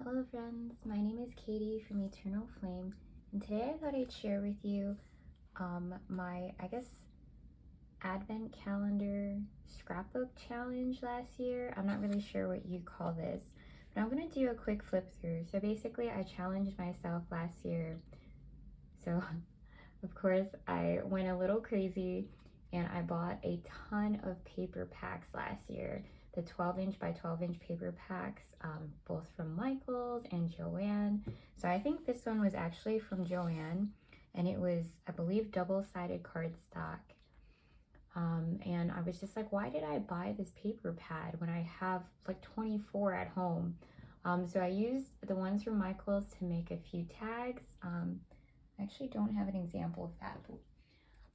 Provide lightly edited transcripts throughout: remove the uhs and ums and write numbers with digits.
Hello friends, my name is Katie from Eternal Flame, and today I thought I'd share with you my, advent calendar scrapbook challenge last year. I'm not really sure what you call this, but I'm gonna do a quick flip through. So basically I challenged myself last year. So of course I went a little crazy and I bought a ton of paper packs last year. The 12-inch by 12-inch paper packs, both from Michael's and Joann. So I think this one was actually from Joann, and it was, I believe, double-sided cardstock. And I was just like, why did I buy this paper pad when I have like 24 at home? So I used the ones from Michael's to make a few tags. I actually don't have an example of that, but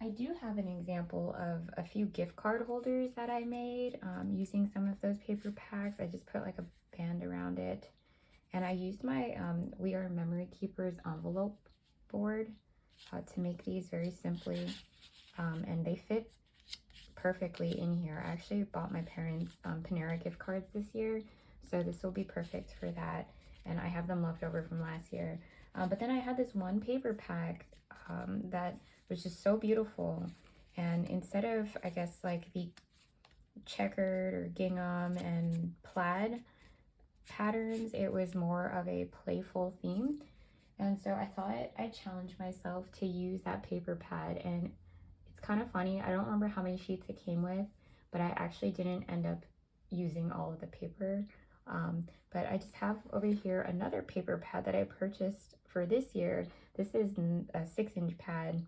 I do have an example of a few gift card holders that I made using some of those paper packs. I just put like a band around it, and I used my We Are Memory Keepers envelope board to make these very simply, and they fit perfectly in here. I actually bought my parents Panera gift cards this year, so this will be perfect for that, and I have them left over from last year. But then I had this one paper pack that was just so beautiful, and instead of, I guess, like the checkered or gingham and plaid patterns, it was more of a playful theme. And so I thought I'd challenge myself to use that paper pad, and it's kind of funny, I don't remember how many sheets it came with, but I actually didn't end up using all of the paper. But I just have over here another paper pad that I purchased for this year. This is a 6-inch pad.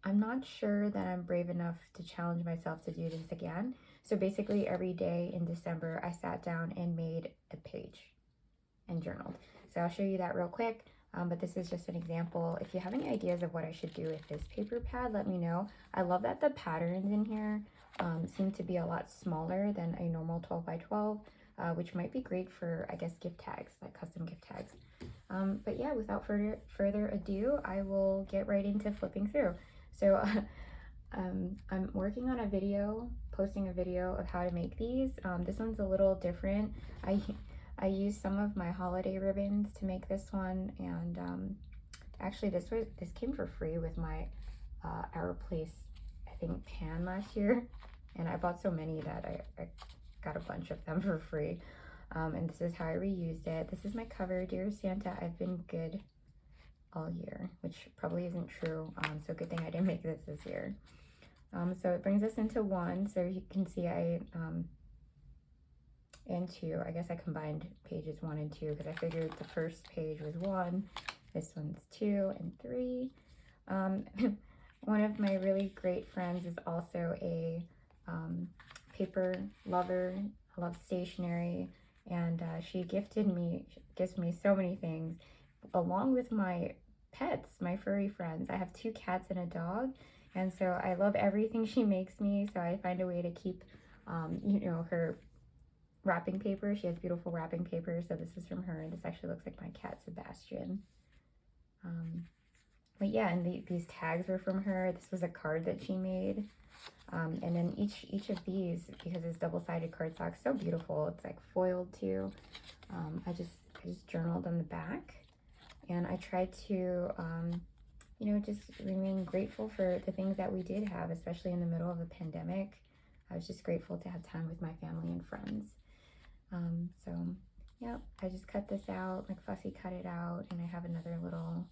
I'm not sure that I'm brave enough to challenge myself to do this again. So basically every day in December, I sat down and made a page and journaled. So I'll show you that real quick. But this is just an example. If you have any ideas of what I should do with this paper pad, let me know. I love that the patterns in here seem to be a lot smaller than a normal 12 by 12, which might be great for, I guess, gift tags, like custom gift tags. But yeah, without further ado, I will get right into flipping through. So I'm working on a video, posting a video of how to make these. This one's a little different. I used some of my holiday ribbons to make this one, and actually this came for free with my Our Place, I think, pan last year, and I bought so many that I got a bunch of them for free. And this is how I reused it. This is my cover, Dear Santa, I've been good all year, which probably isn't true. So good thing I didn't make this year. So it brings us into 1. So you can see and 2. I guess I combined pages 1 and 2 because I figured the first page was 1. This one's 2 and 3. One of my really great friends is also a paper lover. I love stationery, and she gives me so many things along with my pets, my furry friends. I have 2 cats and a dog, and so I love everything she makes me. So I find a way to keep her wrapping paper. She has beautiful wrapping paper, so this is from her, and this actually looks like my cat Sebastian. But yeah, and these tags were from her. This was a card that she made. And then each of these, because it's double-sided cardstock, so beautiful. It's like foiled too. I just journaled on the back, and I tried to just remain grateful for the things that we did have, especially in the middle of a pandemic. I was just grateful to have time with my family and friends. So yeah, I just cut this out, like fussy cut it out, and I have another little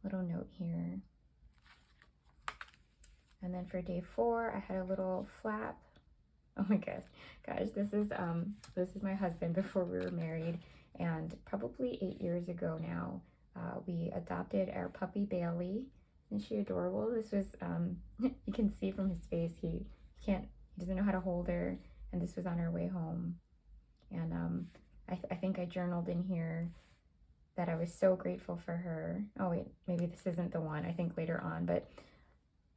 note here. And then for day 4, I had a little flap. Oh my gosh, this is my husband before we were married, and probably 8 years ago now, we adopted our puppy Bailey. Isn't she adorable? This was you can see from his face he doesn't know how to hold her, and this was on our way home. And I think I journaled in here that I was so grateful for her. Oh wait, maybe this isn't the one, I think later on, but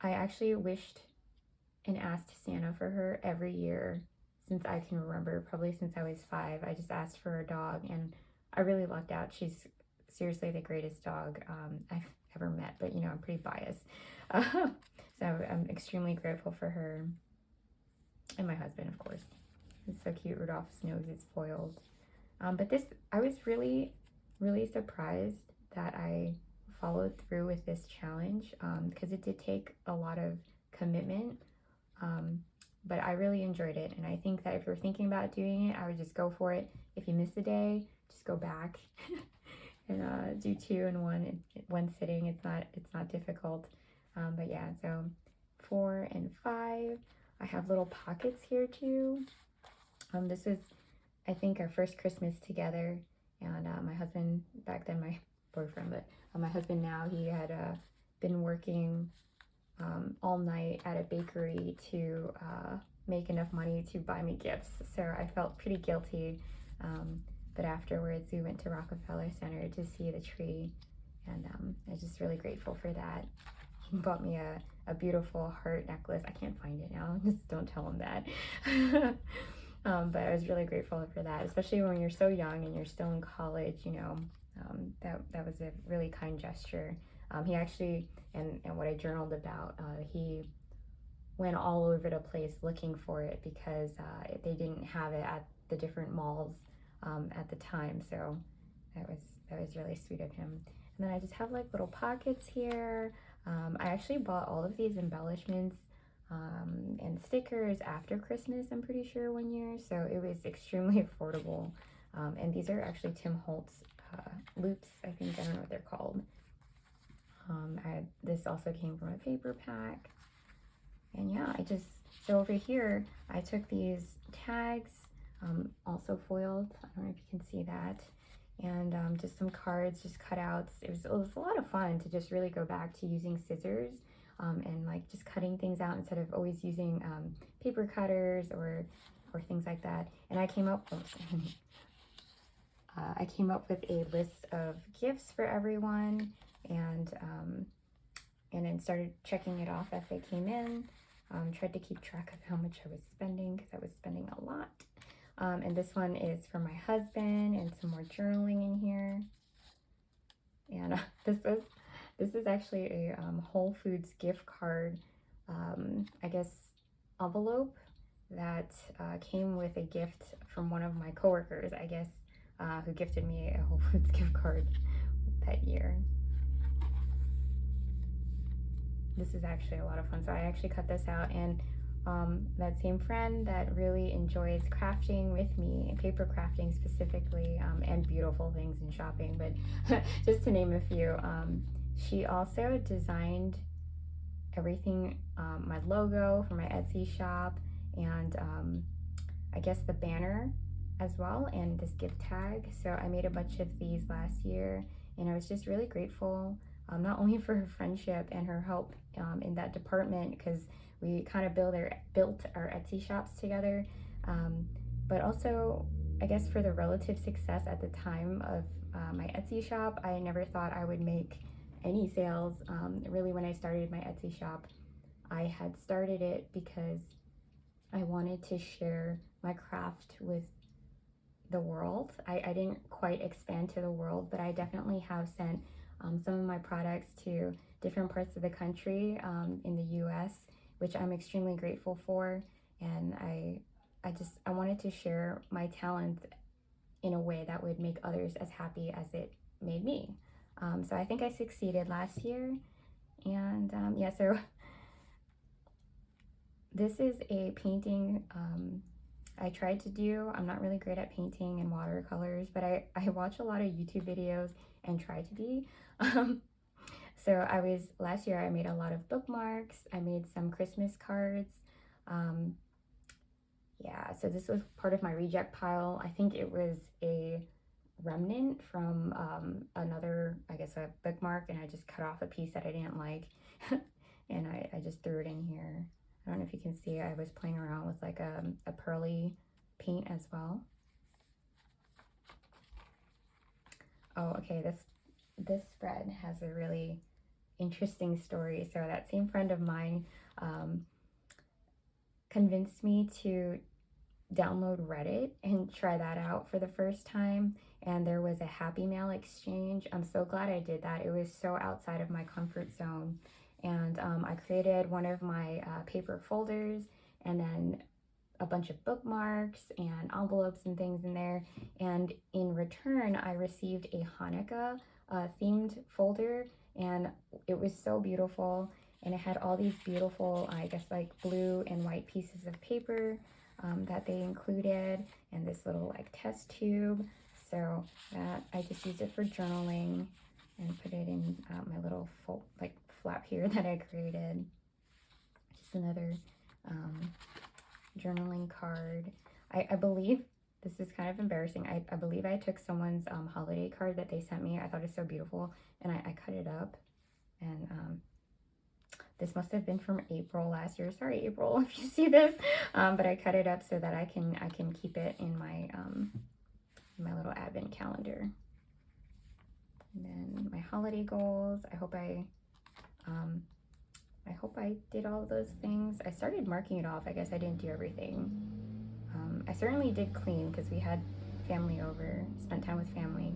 I actually wished and asked Santa for her every year since I can remember, probably since I was 5. I just asked for a dog, and I really lucked out. She's seriously the greatest dog I've ever met, but I'm pretty biased. So I'm extremely grateful for her, and my husband, of course. He's so cute. Rudolph's nose is foiled. But this, I was really, really surprised that I followed through with this challenge because it did take a lot of commitment. But I really enjoyed it, and I think that if you're thinking about doing it, I would just go for it. If you miss a day, just go back and do 2 in one sitting. It's not difficult. But yeah, so 4 and 5. I have little pockets here too. This was, I think, our first Christmas together, and my husband, back then my boyfriend, but my husband now, he had been working all night at a bakery to make enough money to buy me gifts. So I felt pretty guilty. But afterwards, we went to Rockefeller Center to see the tree, and I was just really grateful for that. He bought me a beautiful heart necklace. I can't find it now. Just don't tell him that. But I was really grateful for that, especially when you're so young and you're still in college. You know, that was a really kind gesture. He actually, and what I journaled about, he went all over the place looking for it because they didn't have it at the different malls at the time. So that was really sweet of him. And then I just have like little pockets here. I actually bought all of these embellishments and stickers after Christmas, I'm pretty sure, one year. So it was extremely affordable. And these are actually Tim Holtz loops, I think. I don't know what they're called. This also came from a paper pack. And yeah, so over here, I took these tags, also foiled. I don't know if you can see that. And just some cards, just cutouts. It was a lot of fun to just really go back to using scissors and like just cutting things out instead of always using paper cutters or things like that. And I came up with a list of gifts for everyone, and then started checking it off as they came in. Tried to keep track of how much I was spending because I was spending a lot. And this one is for my husband, and some more journaling in here. And this is actually a Whole Foods gift card, I guess, envelope that came with a gift from one of my coworkers, I guess, who gifted me a Whole Foods gift card that year. This is actually a lot of fun. So I actually cut this out, and that same friend that really enjoys crafting with me, paper crafting specifically, and beautiful things in shopping, but just to name a few, she also designed everything, my logo for my Etsy shop, and I guess the banner as well, and this gift tag. So I made a bunch of these last year, and I was just really grateful, not only for her friendship and her help in that department, because we kind of built our Etsy shops together, but also, I guess, for the relative success at the time of my Etsy shop. I never thought I would make any sales. Really, when I started my Etsy shop, I had started it because I wanted to share my craft with the world. I didn't quite expand to the world, but I definitely have sent some of my products to different parts of the country in the US, which I'm extremely grateful for. And I wanted to share my talent in a way that would make others as happy as it made me. So I think I succeeded last year. And yeah, so this is a painting I tried to do. I'm not really great at painting and watercolors, but I watch a lot of YouTube videos and try to be. So last year I made a lot of bookmarks. I made some Christmas cards. Yeah, so this was part of my reject pile. I think it was a remnant from another, I guess, a bookmark, and I just cut off a piece that I didn't like and I just threw it in here. I don't know if you can see, I was playing around with like a pearly paint as well. Oh, okay, this spread has a really interesting story. So that same friend of mine convinced me to download Reddit and try that out for the first time, and there was a Happy Mail exchange. I'm so glad I did that. It was so outside of my comfort zone. And I created one of my paper folders, and then a bunch of bookmarks and envelopes and things in there. And in return, I received a Hanukkah themed folder, and it was so beautiful. And it had all these beautiful, I guess, like blue and white pieces of paper that they included, and this little like test tube. So that I just used it for journaling and put it in my little flap here that I created. Just another journaling card. I believe, this is kind of embarrassing, I believe I took someone's holiday card that they sent me. I thought it was so beautiful, and I cut it up, and this must have been from April last year. Sorry, April, if you see this, but I cut it up so that I can keep it in my little advent calendar. And then my holiday goals. I hope I did all of those things. I started marking it off. I guess I didn't do everything. I certainly did clean because we had family over, spent time with family.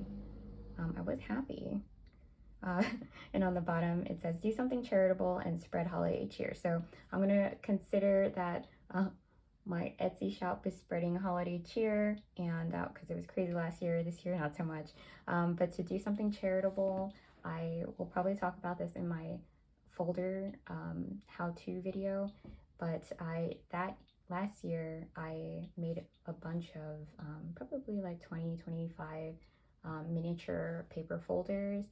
I was happy. And on the bottom it says, do something charitable and spread holiday cheer. So I'm gonna consider that my Etsy shop is spreading holiday cheer, and because it was crazy last year, this year not so much. But to do something charitable, I will probably talk about this in my folder how-to video. But last year I made a bunch of probably like 20-25 miniature paper folders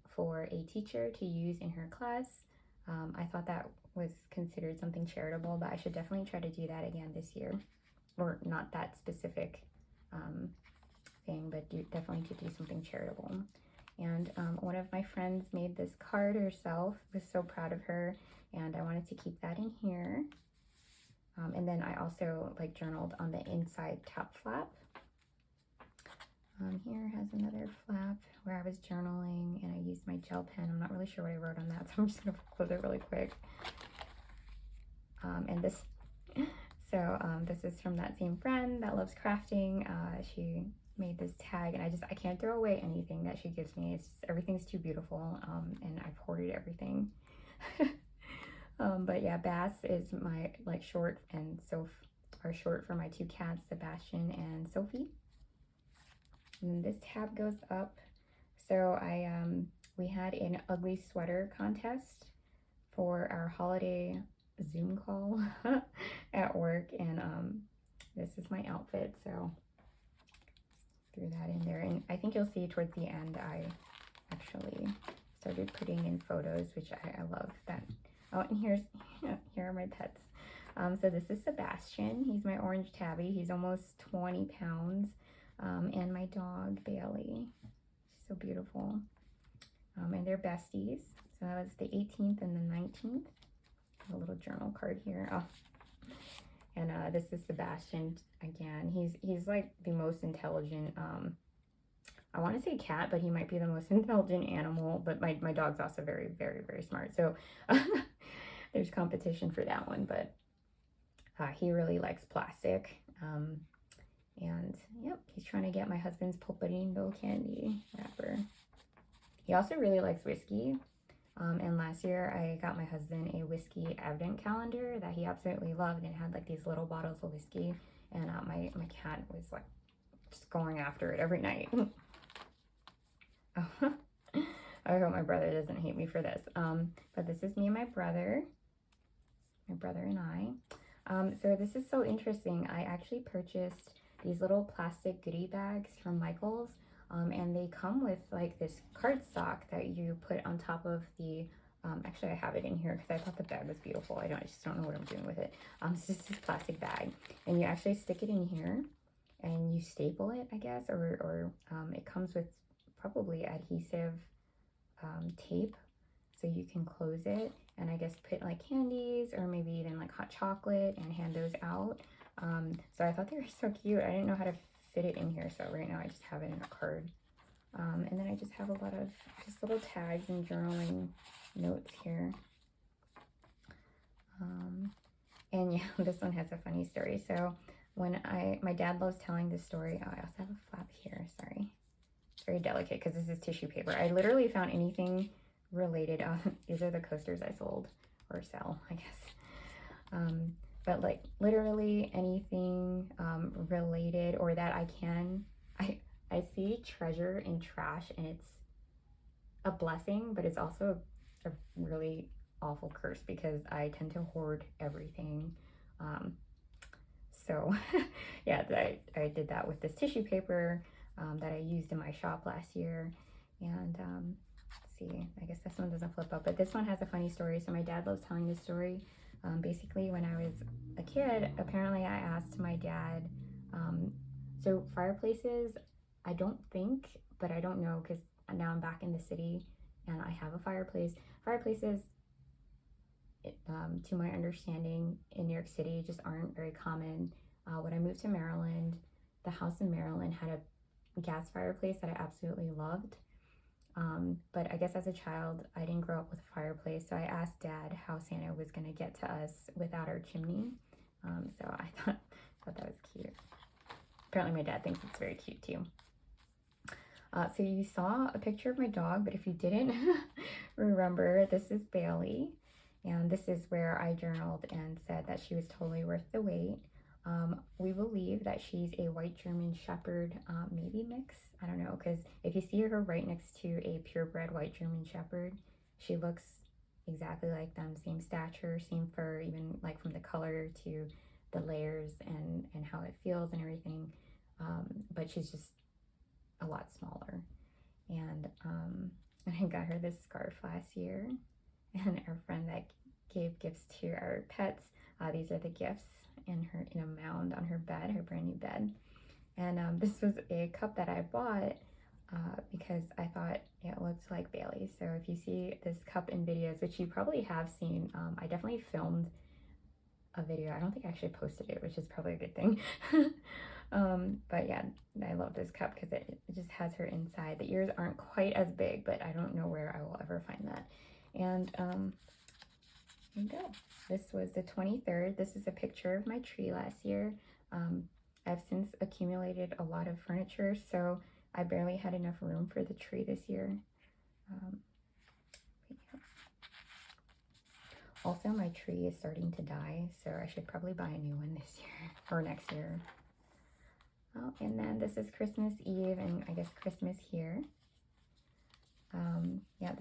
for a teacher to use in her class. I thought that was considered something charitable, but I should definitely try to do that again this year. Or not that specific thing, but definitely to do something charitable. And one of my friends made this card herself. I was so proud of her, and I wanted to keep that in here. And then I also like journaled on the inside top flap. Here has another flap where I was journaling, and I used my gel pen. I'm not really sure what I wrote on that, so I'm just gonna close it really quick. And this, this is from that same friend that loves crafting. She made this tag, and I can't throw away anything that she gives me. Everything's too beautiful, and I've hoarded everything. But yeah, Bass is my short, and Soph are short for my two cats, Sebastian and Sophie. And this tab goes up. So we had an ugly sweater contest for our holiday Zoom call at work, and this is my outfit, so threw that in there. And I think you'll see towards the end I actually started putting in photos, which I love that. Oh, and here are my pets. So this is Sebastian. He's my orange tabby. He's almost 20 pounds. And my dog, Bailey. She's so beautiful. And they're besties. So that was the 18th and the 19th. A little journal card here. Oh. And this is Sebastian again. He's like the most intelligent, I want to say cat, but he might be the most intelligent animal. But my dog's also very, very, very smart. So there's competition for that one. But he really likes plastic. And yep, he's trying to get my husband's pulparindo candy wrapper. He also really likes whiskey. And last year I got my husband a whiskey advent calendar that he absolutely loved, and had like these little bottles of whiskey. And my cat was like just going after it every night. I hope my brother doesn't hate me for this. But this is me and my brother and I. So this is so interesting. I actually purchased these little plastic goodie bags from Michael's, and they come with like this cardstock that you put on top of the, actually I have it in here because I thought the bag was beautiful. I just don't know what I'm doing with it. It's just this plastic bag, and you actually stick it in here and you staple it, I guess, or it comes with probably adhesive tape, so you can close it, and I guess put like candies or maybe even like hot chocolate and hand those out. So I thought they were so cute. I didn't know how to fit it in here, so right now I just have it in a card. And then I just have a lot of just little tags and journaling notes here. And yeah, this one has a funny story. So when my dad loves telling this story. Oh, I also have a flap here, sorry. It's very delicate because this is tissue paper. I literally found anything related. These are the coasters I sold, or sell, I guess. but like literally anything related, or that I see treasure in trash, and it's a blessing, but it's also a really awful curse because I tend to hoard everything. So yeah, I did that with this tissue paper that I used in my shop last year. And let's see, I guess this one doesn't flip up, but this one has a funny story. So my dad loves telling this story. Basically, when I was a kid, apparently I asked my dad, so fireplaces, I don't think, but I don't know because now I'm back in the city and I have a fireplace. Fireplaces, to my understanding, in New York City just aren't very common. When I moved to Maryland, the house in Maryland had a gas fireplace that I absolutely loved. But I guess as a child, I didn't grow up with a fireplace, so I asked Dad how Santa was going to get to us without our chimney. So I thought that was cute. Apparently my dad thinks it's very cute too. So you saw a picture of my dog, but if you didn't remember, this is Bailey. And this is where I journaled and said that she was totally worth the wait. We believe that she's a white German Shepherd, maybe mix. I don't know, because if you see her right next to a purebred white German Shepherd, she looks exactly like them. Same stature, same fur, even like from the color to the layers and how it feels and everything. But she's just a lot smaller. And I got her this scarf last year. And our friend that gave gifts to our pets, these are the gifts in a mound on her bed, her brand new bed. And this was a cup that I bought because I thought it looked like Bailey. So if you see this cup in videos, which you probably have seen, I definitely filmed a video. I don't think I actually posted it, which is probably a good thing. But yeah, I love this cup because it just has her inside. The ears aren't quite as big, but I don't know where I will ever find that. And there you go. This was the 23rd. This is a picture of my tree last year. I've since accumulated a lot of furniture, so I barely had enough room for the tree this year. Yeah. Also, my tree is starting to die, so I should probably buy a new one this year or next year. Oh, and then this is Christmas Eve, and I guess Christmas here. Yeah,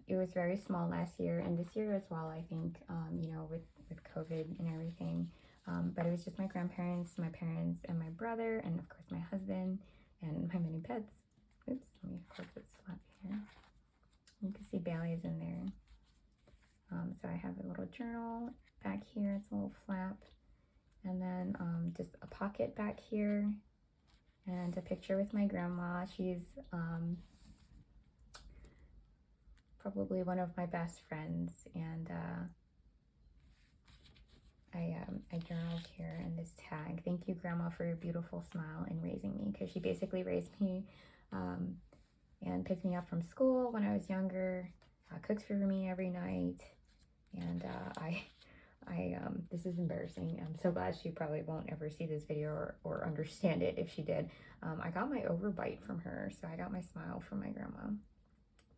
it was very small last year, and this year as well, I think, you know, with COVID and everything. But it was just my grandparents, my parents, and my brother, and of course my husband, and my many pets. Oops, let me close this flap here. You can see Bailey's in there. So I have a little journal back here, it's a little flap. And then just a pocket back here, and a picture with my grandma. She's probably one of my best friends, and I journaled here in this tag. Thank you, Grandma, for your beautiful smile and raising me, because she basically raised me and picked me up from school when I was younger, cooks for me every night, and this is embarrassing. I'm so glad she probably won't ever see this video or understand it if she did. I got my overbite from her, so I got my smile from my grandma.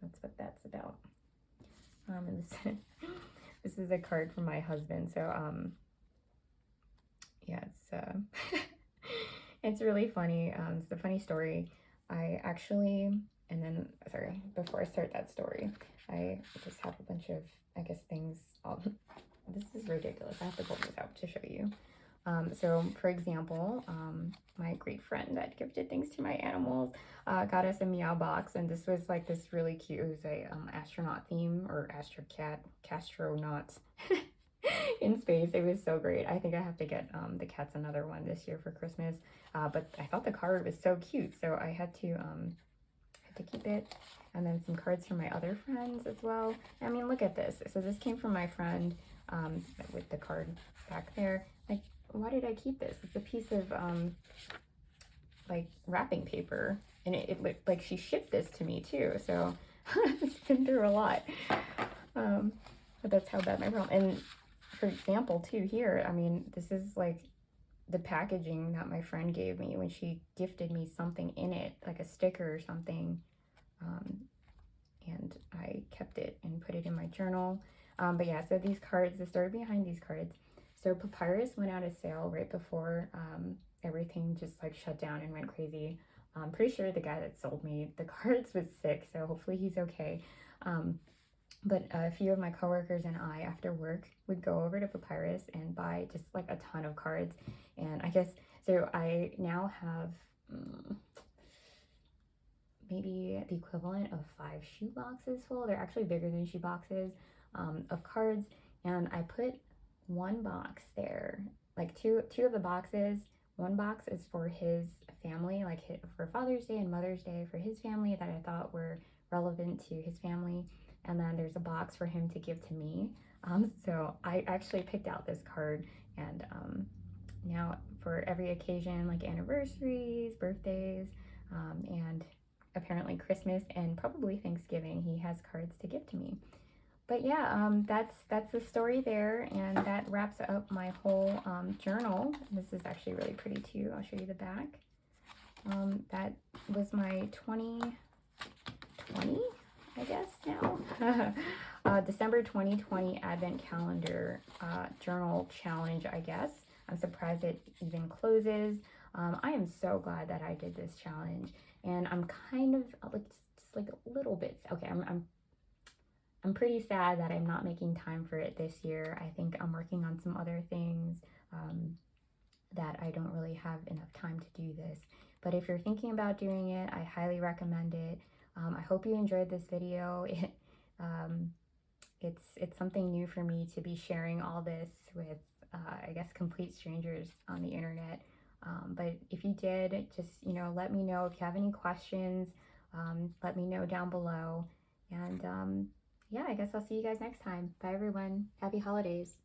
That's what that's about. And this is a card from my husband. So yeah, it's really funny. It's a funny story. I actually, and then sorry, before I start that story, I just have a bunch of, I guess, things. This is ridiculous. I have to pull this out to show you. So for example, my great friend that gifted things to my animals got us a meow box, and this was like this really cute, it was a astronaut theme, or castronaut in space. It was so great. I think I have to get the cats another one this year for Christmas, but I thought the card was so cute, so I had to keep it. And then some cards from my other friends as well. I mean, look at this. So this came from my friend with the card back there. Like, why did I keep this? It's a piece of like wrapping paper, and it looked like she shipped this to me too. So it's been through a lot. But that's how bad my problem. And for example, too, here, I mean, this is like the packaging that my friend gave me when she gifted me something in it, like a sticker or something. And I kept it and put it in my journal. But yeah, so these cards, the story behind these cards. So Papyrus went out of sale right before everything just like shut down and went crazy. I'm pretty sure the guy that sold me the cards was sick, so hopefully he's okay. But a few of my coworkers and I, after work, would go over to Papyrus and buy just like a ton of cards. And I guess, so I now have maybe the equivalent of 5 shoe boxes full. They're actually bigger than shoe boxes of cards. And I put one box there, like two of the boxes. One box is for his family, like for Father's Day and Mother's Day for his family that I thought were relevant to his family. And then there's a box for him to give to me. So I actually picked out this card, and now for every occasion, like anniversaries, birthdays, and apparently Christmas and probably Thanksgiving, he has cards to give to me. But yeah, that's the story there, and that wraps up my whole journal. This is actually really pretty too. I'll show you the back. That was my 2020, I guess now. December 2020 Advent Calendar journal challenge, I guess. I'm surprised it even closes. I am so glad that I did this challenge, and I'm kind of like just like a little bit okay. I'm pretty sad that I'm not making time for it this year. I think I'm working on some other things that I don't really have enough time to do this. But if you're thinking about doing it, I highly recommend it. I hope you enjoyed this video. It's something new for me to be sharing all this with, I guess, complete strangers on the internet. But if you did, just, let me know. If you have any questions, let me know down below. And yeah, I guess I'll see you guys next time. Bye, everyone. Happy holidays.